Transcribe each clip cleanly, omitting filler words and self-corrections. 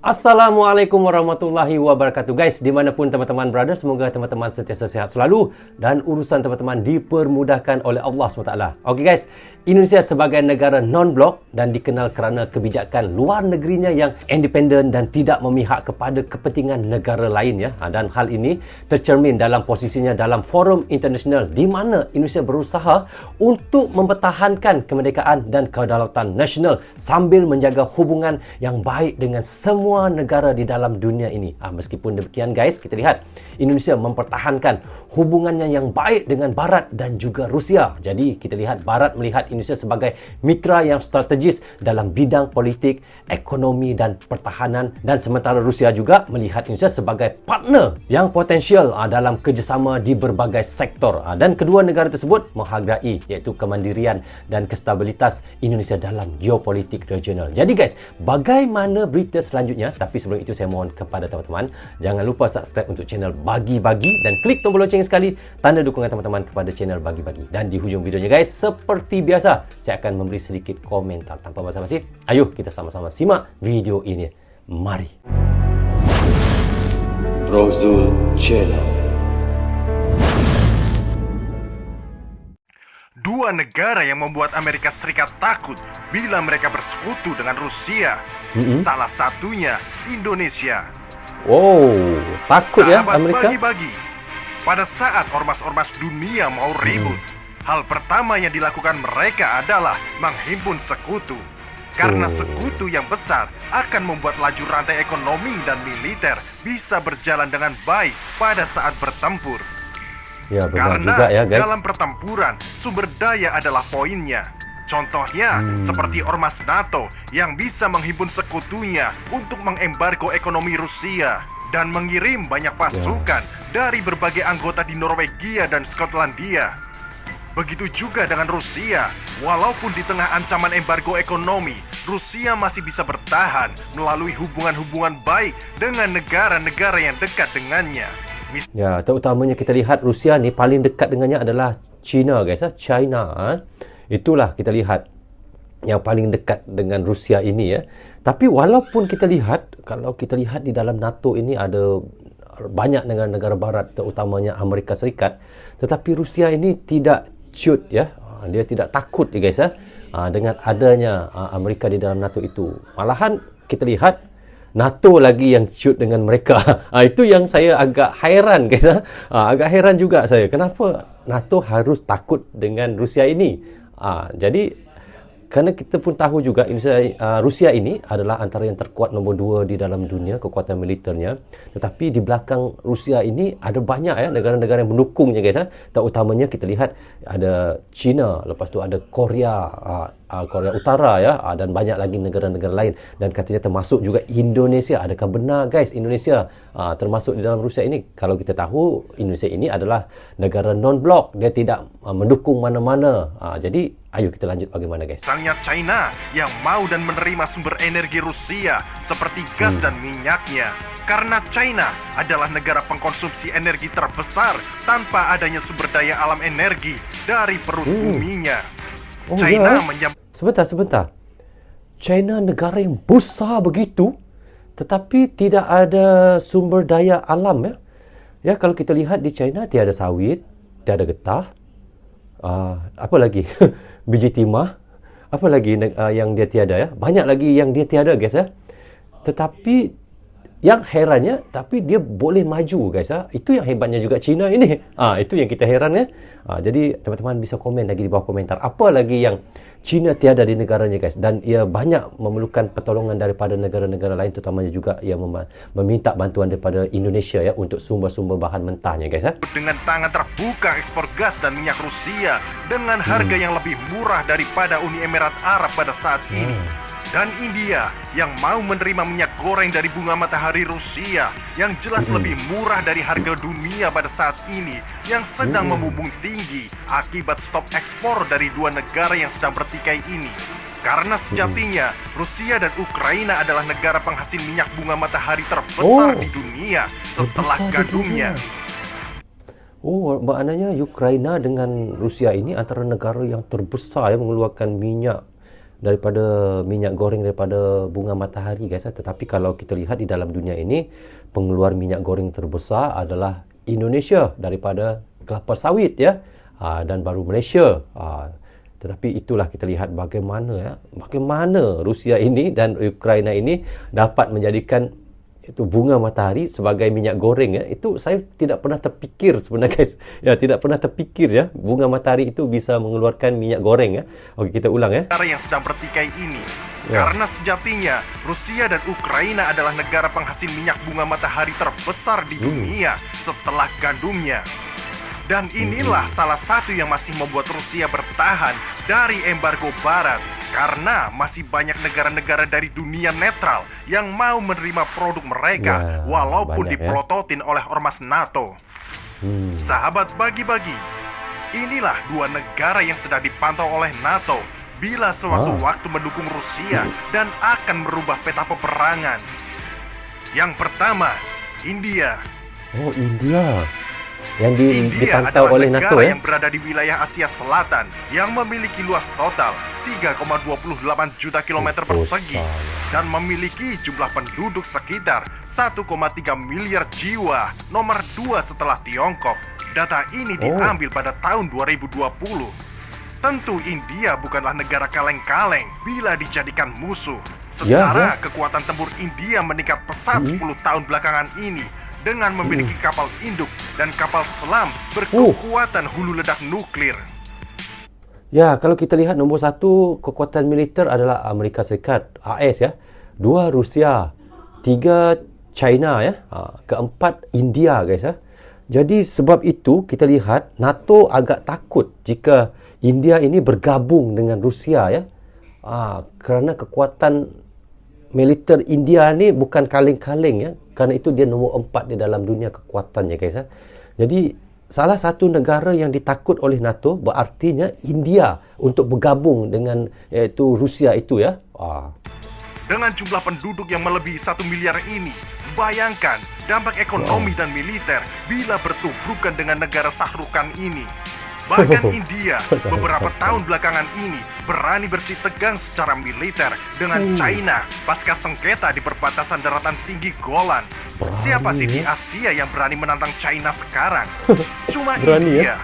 Assalamualaikum warahmatullahi wabarakatuh guys, dimanapun teman-teman berada, semoga teman-teman sentiasa sehat selalu dan urusan teman-teman dipermudahkan oleh Allah SWT. Okey guys, Indonesia sebagai negara non-blok dan dikenal kerana kebijakan luar negerinya yang independen dan tidak memihak kepada kepentingan negara lain ya. Dan hal ini tercermin dalam posisinya dalam forum internasional di mana Indonesia berusaha untuk mempertahankan kemerdekaan dan kedaulatan nasional sambil menjaga hubungan yang baik dengan semua negara di dalam dunia ini. Meskipun demikian guys, kita lihat Indonesia mempertahankan hubungannya yang baik dengan Barat dan juga Rusia. Jadi kita lihat Barat melihat Indonesia sebagai mitra yang strategis dalam bidang politik, ekonomi dan pertahanan, dan sementara Rusia juga melihat Indonesia sebagai partner yang potensial dalam kerjasama di berbagai sektor. Dan kedua negara tersebut menghargai iaitu kemandirian dan kestabilitas Indonesia dalam geopolitik regional. Jadi guys, bagaimana berita selanjutnya? Tapi sebelum itu saya mohon kepada teman-teman, jangan lupa subscribe untuk channel Bagi-Bagi dan klik tombol lonceng sekali, tanda dukungan teman-teman kepada channel Bagi-Bagi. Dan di hujung videonya guys, seperti biasa, saya akan memberi sedikit komentar. Tanpa basa-basi, ayo kita sama-sama simak video ini. Mari. Rozul Channel. Dua negara yang membuat Amerika Serikat takut bila mereka bersekutu dengan Rusia. Salah satunya Indonesia. Wow, takut ya Sahabat Amerika? Bagi-Bagi, pada saat ormas-ormas dunia mau ribut, hal pertama yang dilakukan mereka adalah menghimpun sekutu. Karena sekutu yang besar akan membuat laju rantai ekonomi dan militer bisa berjalan dengan baik pada saat bertempur. Ya, benar Karena juga ya guys. dalam pertempuran, sumber daya adalah poinnya. Contohnya, seperti ormas NATO yang bisa menghimpun sekutunya untuk mengembargo ekonomi Rusia dan mengirim banyak pasukan dari berbagai anggota di Norwegia dan Skotlandia. Begitu juga dengan Rusia, walaupun di tengah ancaman embargo ekonomi, Rusia masih bisa bertahan melalui hubungan-hubungan baik dengan negara-negara yang dekat dengannya. Ya, terutamanya kita lihat Rusia ni paling dekat dengannya adalah China guys. China. Itulah kita lihat yang paling dekat dengan Rusia ini ya. Tapi walaupun kita lihat, kalau kita lihat di dalam NATO ini ada banyak negara-negara barat, terutamanya Amerika Serikat, tetapi Rusia ini tidak cut ya. Dia tidak takut ya guys dengan adanya Amerika di dalam NATO itu. Malahan kita lihat NATO lagi yang cut dengan mereka. Itu yang saya agak hairan guys. Agak hairan juga saya. Kenapa NATO harus takut dengan Rusia ini? Jadi kerana kita pun tahu juga Rusia ini adalah antara yang terkuat nombor 2 di dalam dunia kekuatan militernya. Tetapi di belakang Rusia ini ada banyak ya negara-negara yang mendukungnya guys. Terutamanya kita lihat ada China, lepas tu ada Korea, Korea Utara ya, dan banyak lagi negara-negara lain, dan katanya termasuk juga Indonesia. Adakah benar guys Indonesia termasuk di dalam Rusia ini? Kalau kita tahu Indonesia ini adalah negara non-blok, dia tidak mendukung mana-mana. Jadi ayo kita lanjut bagaimana guys. Misalnya China yang mau dan menerima sumber energi Rusia seperti gas dan minyaknya. Karena China adalah negara pengkonsumsi energi terbesar tanpa adanya sumber daya alam energi dari perut buminya. China Sebentar. China negara yang besar begitu, tetapi tidak ada sumber daya alam ya. Ya, kalau kita lihat di China tiada sawit, tiada getah, apa lagi? Biji timah, apa lagi yang dia tiada ya? Banyak lagi yang dia tiada guys ya. Tetapi yang herannya, tapi dia boleh maju guys. Itu yang hebatnya juga China ini. Itu yang kita heran ya. Jadi teman-teman bisa komen lagi di bawah komentar. Apa lagi yang China tiada di negaranya guys. Dan ia banyak memerlukan pertolongan daripada negara-negara lain, terutamanya juga ia meminta bantuan daripada Indonesia ya untuk sumber-sumber bahan mentahnya guys. Dengan tangan terbuka ekspor gas dan minyak Rusia dengan harga yang lebih murah daripada Uni Emirat Arab pada saat ini. Dan India yang mau menerima minyak goreng dari bunga matahari Rusia yang jelas lebih murah dari harga dunia pada saat ini yang sedang membumbung tinggi akibat stop ekspor dari dua negara yang sedang bertikai ini. Karena sejatinya Rusia dan Ukraina adalah negara penghasil minyak bunga matahari terbesar di dunia setelah gandumnya. Maknanya Ukraina dengan Rusia ini antara negara yang terbesar yang mengeluarkan minyak daripada minyak goreng daripada bunga matahari guys. Tetapi kalau kita lihat di dalam dunia ini, pengeluar minyak goreng terbesar adalah Indonesia daripada kelapa sawit ya. Dan baru Malaysia. Tetapi itulah kita lihat bagaimana Rusia ini dan Ukraina ini dapat menjadikan itu bunga matahari sebagai minyak goreng ya. Itu saya tidak pernah terfikir sebenarnya guys. Ya, tidak pernah terfikir ya, bunga matahari itu bisa mengeluarkan minyak goreng ya. Okey, kita ulang ya. Negara yang sedang bertikai ini. Karena sejatinya Rusia dan Ukraina adalah negara penghasil minyak bunga matahari terbesar di dunia setelah gandumnya. Dan inilah salah satu yang masih membuat Rusia bertahan dari embargo Barat, karena masih banyak negara-negara dari dunia netral yang mau menerima produk mereka walaupun dipelototin oleh ormas NATO. Sahabat bagi-bagi, inilah dua negara yang sedang dipantau oleh NATO bila sewaktu-waktu mendukung Rusia dan akan merubah peta peperangan. Yang pertama, India. Oh, India. Yang India dipantau adalah oleh negara NATO ya. yang berada di wilayah Asia Selatan yang memiliki luas total 3,28 juta kilometer persegi dan memiliki jumlah penduduk sekitar 1,3 miliar jiwa, nomor 2 setelah Tiongkok. Data ini diambil pada tahun 2020. Tentu India bukanlah negara kaleng-kaleng bila dijadikan musuh. Secara kekuatan tempur India meningkat pesat 10 tahun belakangan ini dengan memiliki kapal induk dan kapal selam berkekuatan hulu ledak nuklir. Ya, kalau kita lihat nombor 1 kekuatan militer adalah Amerika Serikat, AS ya. 2 Rusia, 3 China ya. 4 India guys ya. Jadi sebab itu kita lihat NATO agak takut jika India ini bergabung dengan Rusia ya. Kerana kekuatan militer India ni bukan kaleng-kaleng ya. Kerana itu dia nombor 4 di dalam dunia kekuatannya guys ya. Jadi salah satu negara yang ditakut oleh NATO berartinya India untuk bergabung dengan iaitu Rusia itu ya. Dengan jumlah penduduk yang melebihi 1 miliar ini, bayangkan dampak ekonomi dan militer bila bertubrukan dengan negara sahrukan ini. Bahkan India beberapa tahun belakangan ini berani bersih tegang secara militer dengan China pasca sengketa di perbatasan daratan tinggi Golan. Siapa sih di Asia yang berani menantang China sekarang? Cuma India.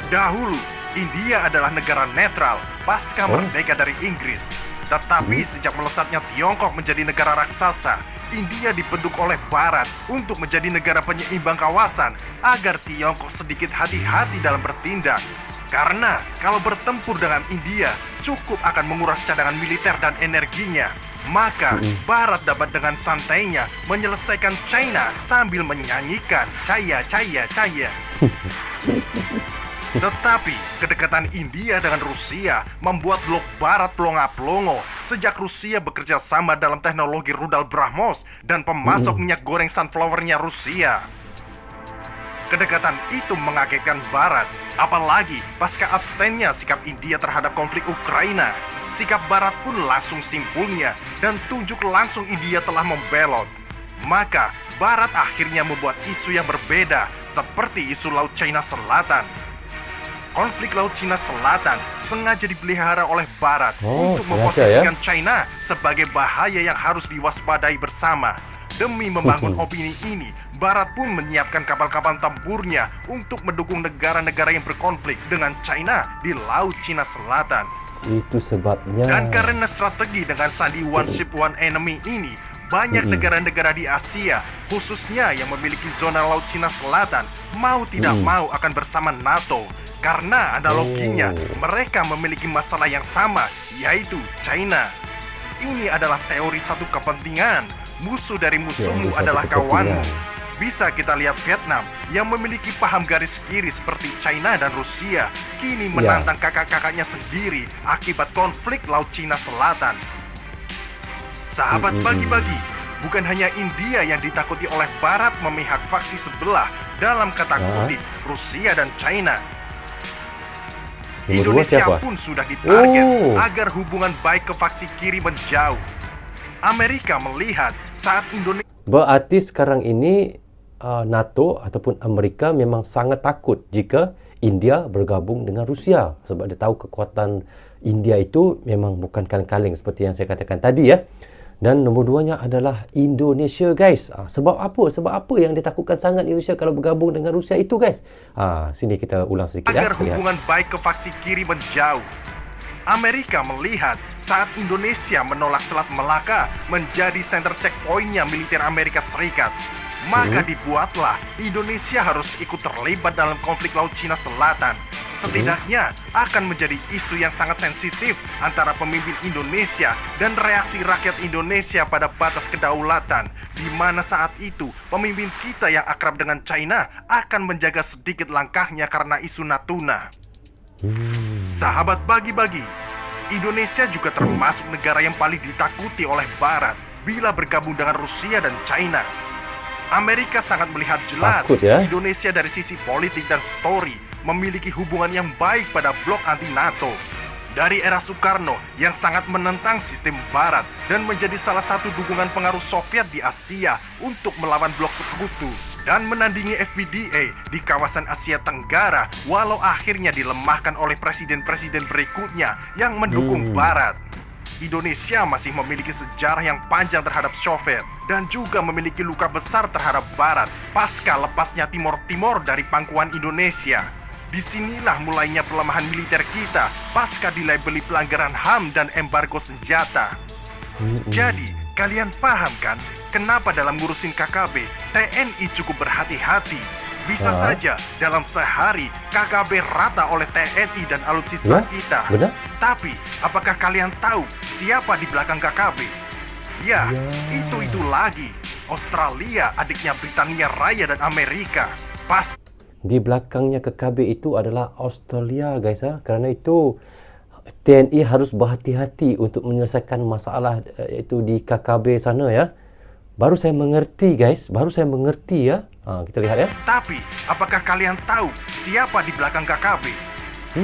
Dahulu, India adalah negara netral pasca merdeka dari Inggris. Tetapi sejak melesatnya Tiongkok menjadi negara raksasa, India dibentuk oleh Barat untuk menjadi negara penyeimbang kawasan agar Tiongkok sedikit hati-hati dalam bertindak. Karena kalau bertempur dengan India, cukup akan menguras cadangan militer dan energinya. Maka Barat dapat dengan santainya menyelesaikan China sambil menyanyikan Caya Caya Caya. Tetapi kedekatan India dengan Rusia membuat blok Barat pelongo-pelongo sejak Rusia bekerja sama dalam teknologi rudal BrahMos dan pemasok minyak goreng sunflower-nya Rusia. Kedekatan itu mengagetkan Barat, apalagi pasca abstennya sikap India terhadap konflik Ukraina. Sikap Barat pun langsung simpulnya dan tunjuk langsung India telah membelot. Maka Barat akhirnya membuat isu yang berbeda seperti isu Laut Cina Selatan. Konflik Laut Cina Selatan sengaja dipelihara oleh Barat untuk memposisikan China sebagai bahaya yang harus diwaspadai bersama. Demi membangun opini ini, Barat pun menyiapkan kapal-kapal tempurnya untuk mendukung negara-negara yang berkonflik dengan China di Laut Cina Selatan. Itu sebabnya. Dan karena strategi dengan sandi one ship one enemy ini, banyak negara-negara di Asia, khususnya yang memiliki zona Laut Cina Selatan, mau tidak mau akan bersama NATO. Karena analoginya, mereka memiliki masalah yang sama, yaitu China. Ini adalah teori satu kepentingan. Musuh dari musuhmu adalah kawanmu. Bisa kita lihat Vietnam yang memiliki paham garis kiri seperti China dan Rusia, kini menantang kakak-kakaknya sendiri akibat konflik Laut Cina Selatan. Sahabat bagi-bagi, bukan hanya India yang ditakuti oleh Barat memihak faksi sebelah dalam kata kutip Rusia dan China. Indonesia pun sudah ditarget agar hubungan baik ke faksi kiri menjauh. Amerika melihat saat Indonesia... Berarti sekarang ini NATO ataupun Amerika memang sangat takut jika India bergabung dengan Rusia sebab dia tahu kekuatan India itu memang bukan kaleng-kaleng seperti yang saya katakan tadi ya. Dan nombor 2-nya adalah Indonesia, guys. Sebab apa? Sebab apa yang ditakutkan sangat Indonesia kalau bergabung dengan Rusia itu, guys? Sini kita ulang sedikit agar ya. hubungan baik ke faksi kiri menjauh. Amerika melihat saat Indonesia menolak Selat Melaka menjadi center checkpointnya militer Amerika Serikat, maka dibuatlah Indonesia harus ikut terlibat dalam konflik Laut Cina Selatan. Setidaknya akan menjadi isu yang sangat sensitif antara pemimpin Indonesia dan reaksi rakyat Indonesia pada batas kedaulatan, di mana saat itu pemimpin kita yang akrab dengan China akan menjaga sedikit langkahnya karena isu Natuna. Sahabat bagi-bagi, Indonesia juga termasuk negara yang paling ditakuti oleh Barat bila bergabung dengan Rusia dan China. Amerika sangat melihat jelas Takut, ya? Indonesia dari sisi politik dan story memiliki hubungan yang baik pada blok anti-NATO. Dari era Soekarno yang sangat menentang sistem Barat dan menjadi salah satu dukungan pengaruh Soviet di Asia untuk melawan blok sekutu dan menandingi FPDA di kawasan Asia Tenggara, walau akhirnya dilemahkan oleh presiden-presiden berikutnya yang mendukung Barat. Indonesia masih memiliki sejarah yang panjang terhadap Soviet dan juga memiliki luka besar terhadap Barat pasca lepasnya Timor Timur dari pangkuan Indonesia. Disinilah mulainya pelemahan militer kita pasca dilabeli pelanggaran HAM dan embargo senjata. Jadi, kalian paham kan kenapa dalam ngurusin KKB TNI cukup berhati-hati? Bisa saja dalam sehari KKB rata oleh TNI dan alutsista kita. Benar? Tapi, apakah kalian tahu siapa di belakang KKB? Ya, itu lagi. Australia, adiknya Britania Raya dan Amerika. Di belakangnya KKB itu adalah Australia, guys. Kerana itu TNI harus berhati-hati untuk menyelesaikan masalah itu di KKB sana ya. Baru saya mengerti, guys. Baru saya mengerti ya. Kita lihat ya. Tapi, apakah kalian tahu siapa di belakang KKB?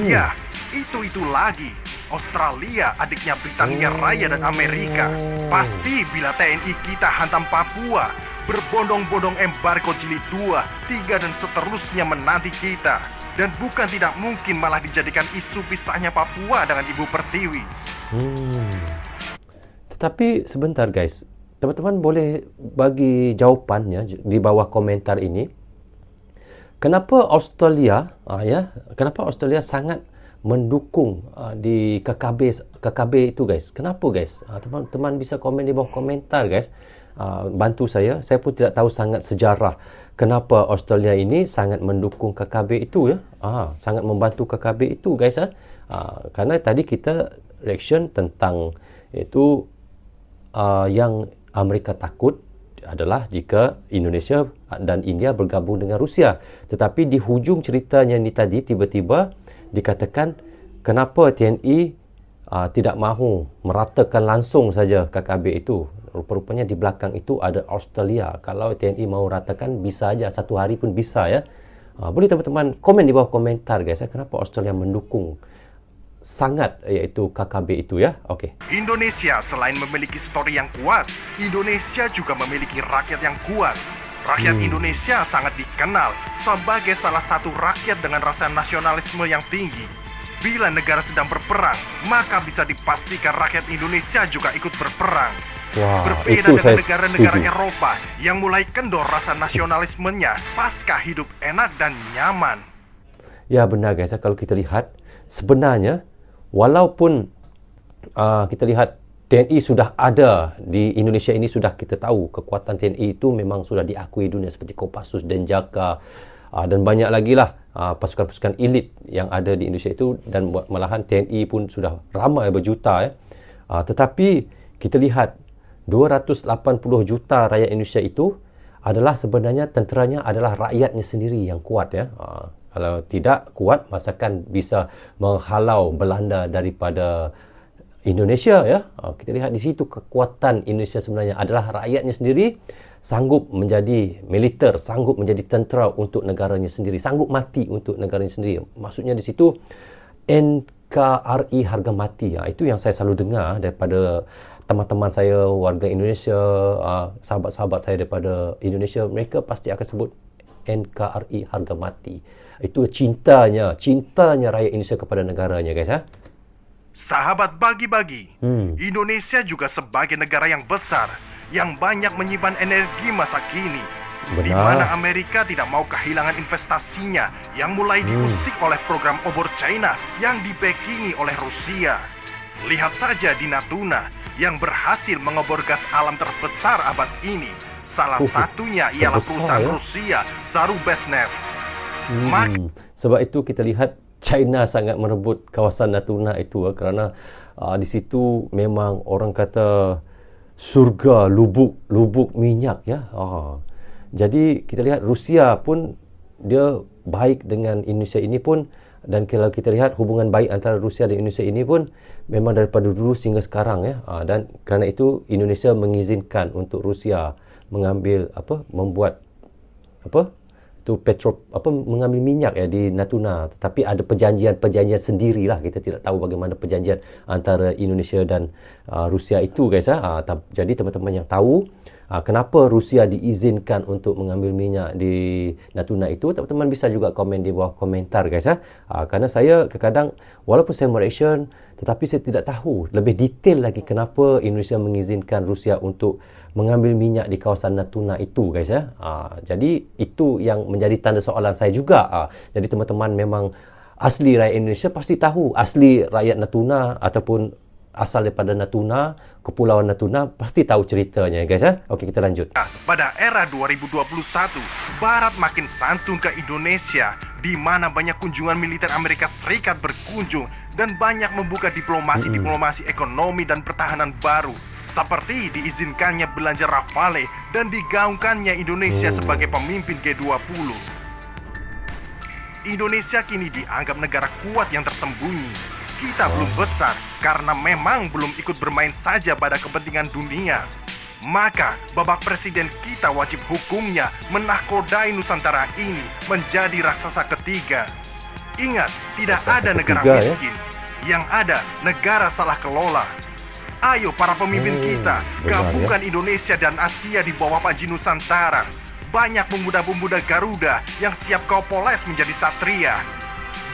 Ya, itu lagi. Australia, adiknya Britania Raya dan Amerika. Pasti bila TNI kita hantam Papua, berbondong-bondong embargo jilid 2, 3 dan seterusnya menanti kita. Dan bukan tidak mungkin malah dijadikan isu pisahnya Papua dengan Ibu Pertiwi. Tetapi sebentar, guys. Teman-teman boleh bagi jawapannya di bawah komentar ini. Kenapa Australia kenapa Australia sangat mendukung di KKB itu, guys? Kenapa, guys? Teman-teman bisa komen di bawah komentar, guys. Bantu saya pun tidak tahu sangat sejarah kenapa Australia ini sangat mendukung KKB itu ya. Sangat membantu KKB itu, guys. Kerana tadi kita reaction tentang itu yang Amerika takut adalah jika Indonesia dan India bergabung dengan Rusia. Tetapi di hujung ceritanya ni tadi tiba-tiba dikatakan kenapa TNI tidak mahu meratakan langsung saja KKB itu. Rupa-rupanya di belakang itu ada Australia. Kalau TNI mahu ratakan bisa aja, satu hari pun bisa ya. Boleh teman-teman komen di bawah komentar, guys, kenapa Australia mendukung sangat iaitu KKB itu ya. Okey. Indonesia selain memiliki story yang kuat, Indonesia juga memiliki rakyat yang kuat. Rakyat Indonesia sangat dikenal sebagai salah satu rakyat dengan rasa nasionalisme yang tinggi. Bila negara sedang berperang, maka bisa dipastikan rakyat Indonesia juga ikut berperang. Berbeda dengan negara-negara Eropa yang mulai kendor rasa nasionalismenya pasca hidup enak dan nyaman. Ya benar, guys, kalau kita lihat sebenarnya walaupun kita lihat TNI sudah ada di Indonesia ini, sudah kita tahu kekuatan TNI itu memang sudah diakui dunia seperti Kopassus, Denjaka dan banyak lagi lah pasukan-pasukan elit yang ada di Indonesia itu, dan malahan TNI pun sudah ramai berjuta ya. Tetapi kita lihat 280 juta rakyat Indonesia itu adalah sebenarnya tenteranya adalah rakyatnya sendiri yang kuat ya. Kalau tidak kuat, masakan bisa menghalau Belanda daripada Indonesia ya. Kita lihat di situ kekuatan Indonesia sebenarnya adalah rakyatnya sendiri, sanggup menjadi militer, sanggup menjadi tentera untuk negaranya sendiri, sanggup mati untuk negaranya sendiri. Maksudnya di situ NKRI harga mati. Itu yang saya selalu dengar daripada teman-teman saya warga Indonesia, sahabat-sahabat saya daripada Indonesia, mereka pasti akan sebut NKRI harga mati. Itu cintanya rakyat Indonesia kepada negaranya, guys. Sahabat bagi-bagi, Indonesia juga sebagai negara yang besar, yang banyak menyimpan energi masa kini, di mana Amerika tidak mau kehilangan investasinya yang mulai diusik oleh program obor China yang dibekingi oleh Rusia. Lihat saja di Natuna yang berhasil mengobor gas alam terbesar abad ini. Salah satunya ialah perusahaan Rusia, Zarubezhnev. Sebab itu kita lihat China sangat merebut kawasan Natuna itu kerana di situ memang orang kata surga lubuk minyak ya. Jadi kita lihat Rusia pun dia baik dengan Indonesia ini pun, dan kalau kita lihat hubungan baik antara Rusia dan Indonesia ini pun memang daripada dulu sehingga sekarang ya. Dan kerana itu Indonesia mengizinkan untuk Rusia mengambil membuat mengambil minyak ya di Natuna, tetapi ada perjanjian sendirilah. Kita tidak tahu bagaimana perjanjian antara Indonesia dan Rusia itu guys ya. Jadi teman-teman yang tahu kenapa Rusia diizinkan untuk mengambil minyak di Natuna itu, teman-teman bisa juga komen di bawah komentar guys ya. Kerana saya kadang-kadang walaupun saya Malaysian, tetapi saya tidak tahu lebih detail lagi kenapa Indonesia mengizinkan Rusia untuk mengambil minyak di kawasan Natuna itu guys ya. Jadi itu yang menjadi tanda soalan saya juga. Jadi teman-teman memang asli rakyat Indonesia pasti tahu, asli rakyat Natuna ataupun asal daripada Natuna, Kepulauan Natuna pasti tahu ceritanya guys ya. Okey, kita lanjut. Pada era 2021, Barat makin santun ke Indonesia, di mana banyak kunjungan militer Amerika Serikat berkunjung dan banyak membuka diplomasi ekonomi dan pertahanan baru, seperti diizinkannya belanja Rafale dan digaungkannya Indonesia sebagai pemimpin G20. Indonesia kini dianggap negara kuat yang tersembunyi. Kita belum besar karena memang belum ikut bermain saja pada kepentingan dunia. Maka babak presiden kita wajib hukumnya menahkodai Nusantara ini menjadi raksasa ketiga. Ingat, tidak ada negara miskin. Yang ada negara salah kelola. Ayo para pemimpin kita, gabungkan Indonesia dan Asia di bawah Panji Nusantara. Banyak pemuda-pemuda Garuda yang siap kau poles menjadi satria.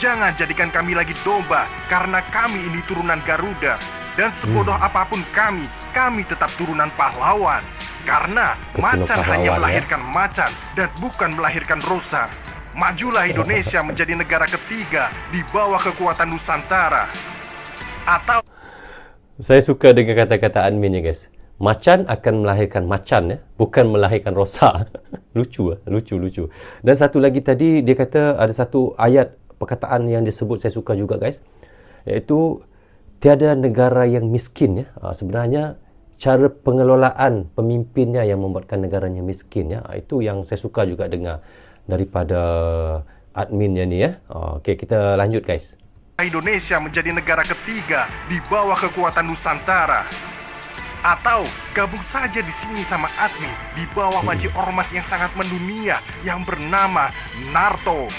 Jangan jadikan kami lagi domba, karena kami ini turunan Garuda. Dan sebodoh apapun kami tetap turunan pahlawan. Karena macan hanya melahirkan macan dan bukan melahirkan rusa. Majulah Indonesia menjadi negara ketiga di bawah kekuatan Nusantara. Atau saya suka dengan kata-kata adminnya guys. Macan akan melahirkan macan ya, bukan melahirkan rosa. Lucu. Dan satu lagi tadi dia kata ada satu ayat perkataan yang disebut saya suka juga guys, iaitu tiada negara yang miskin ya. Sebenarnya cara pengelolaan pemimpinnya yang membuatkan negaranya miskin ya. Itu yang saya suka juga dengar daripada adminnya ni ya. Okey, kita lanjut guys. Indonesia menjadi negara ketiga di bawah kekuatan Nusantara. Atau gabung saja di sini sama admin di bawah maji ormas yang sangat mendunia yang bernama Narto.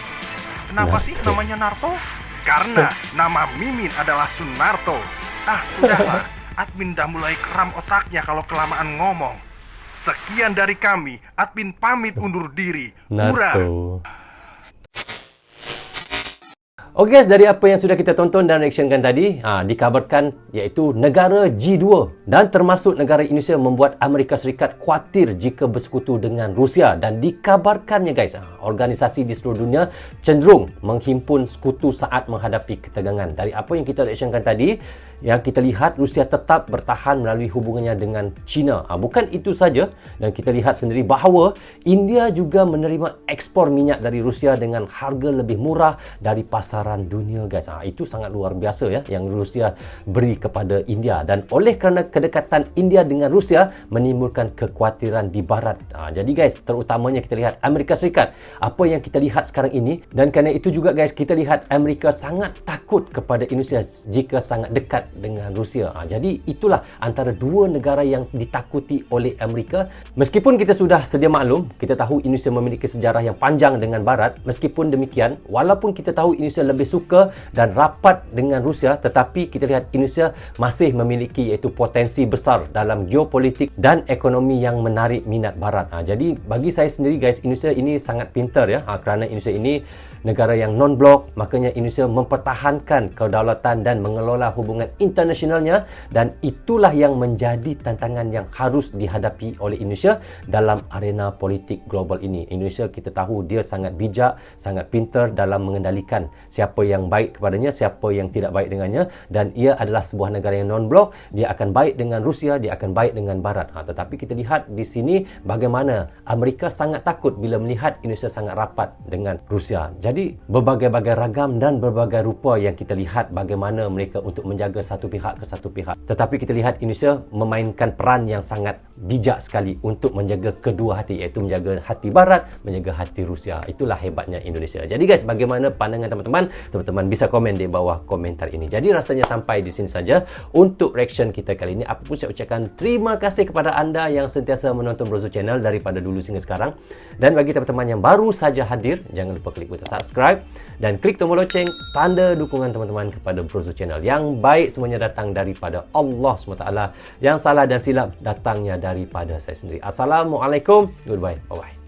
Kenapa sih namanya Narto? Karena nama Mimin adalah Sunarto. Sudahlah, admin dah mulai kram otaknya kalau kelamaan ngomong. Sekian dari kami, admin pamit undur diri. Hurra! Okey guys, dari apa yang sudah kita tonton dan reactionkan tadi, dikabarkan iaitu negara G2 dan termasuk negara Indonesia membuat Amerika Serikat khawatir jika bersekutu dengan Rusia, dan dikabarkannya guys, organisasi di seluruh dunia cenderung menghimpun sekutu saat menghadapi ketegangan. Dari apa yang kita reactionkan tadi, yang kita lihat Rusia tetap bertahan melalui hubungannya dengan China. Bukan itu saja, dan kita lihat sendiri bahawa India juga menerima ekspor minyak dari Rusia dengan harga lebih murah dari pasaran dunia guys. Itu sangat luar biasa ya yang Rusia beri kepada India, dan oleh kerana kedekatan India dengan Rusia menimbulkan kekhawatiran di barat. Jadi guys, terutamanya kita lihat Amerika Serikat, apa yang kita lihat sekarang ini, dan kerana itu juga guys kita lihat Amerika sangat takut kepada Indonesia jika sangat dekat dengan Rusia. Jadi itulah antara dua negara yang ditakuti oleh Amerika. Meskipun kita sudah sedia maklum, kita tahu Indonesia memiliki sejarah yang panjang dengan barat. Meskipun demikian, walaupun kita tahu Indonesia lebih suka dan rapat dengan Rusia, tetapi kita lihat Indonesia masih memiliki iaitu potensi besar dalam geopolitik dan ekonomi yang menarik minat barat. Jadi bagi saya sendiri guys, Indonesia ini sangat pintar ya, kerana Indonesia ini negara yang non-blok, makanya Indonesia mempertahankan kedaulatan dan mengelola hubungan internasionalnya, dan itulah yang menjadi tantangan yang harus dihadapi oleh Indonesia dalam arena politik global ini. Indonesia, kita tahu dia sangat bijak, sangat pintar dalam mengendalikan siapa yang baik kepadanya, siapa yang tidak baik dengannya, dan ia adalah sebuah negara yang non-blok. Dia akan baik dengan Rusia, dia akan baik dengan Barat. Tetapi kita lihat di sini bagaimana Amerika sangat takut bila melihat Indonesia sangat rapat dengan Rusia. Jadi berbagai-bagai ragam dan berbagai rupa yang kita lihat bagaimana mereka untuk menjaga satu pihak ke satu pihak. Tetapi kita lihat Indonesia memainkan peran yang sangat bijak sekali untuk menjaga kedua hati, iaitu menjaga hati Barat, menjaga hati Rusia. Itulah hebatnya Indonesia. Jadi guys, bagaimana pandangan teman-teman? Teman-teman bisa komen di bawah komentar ini. Jadi rasanya sampai di sini saja untuk reaction kita kali ini. Apa pun saya ucapkan terima kasih kepada anda yang sentiasa menonton Brozo Channel daripada dulu hingga sekarang. Dan bagi teman-teman yang baru saja hadir, jangan lupa klik butang subscribe dan klik tombol loceng, tanda dukungan teman-teman kepada Brozo Channel. Yang baik semuanya datang daripada Allah SWT. Yang salah dan silap datangnya daripada saya sendiri. Assalamualaikum. Goodbye. Bye-bye.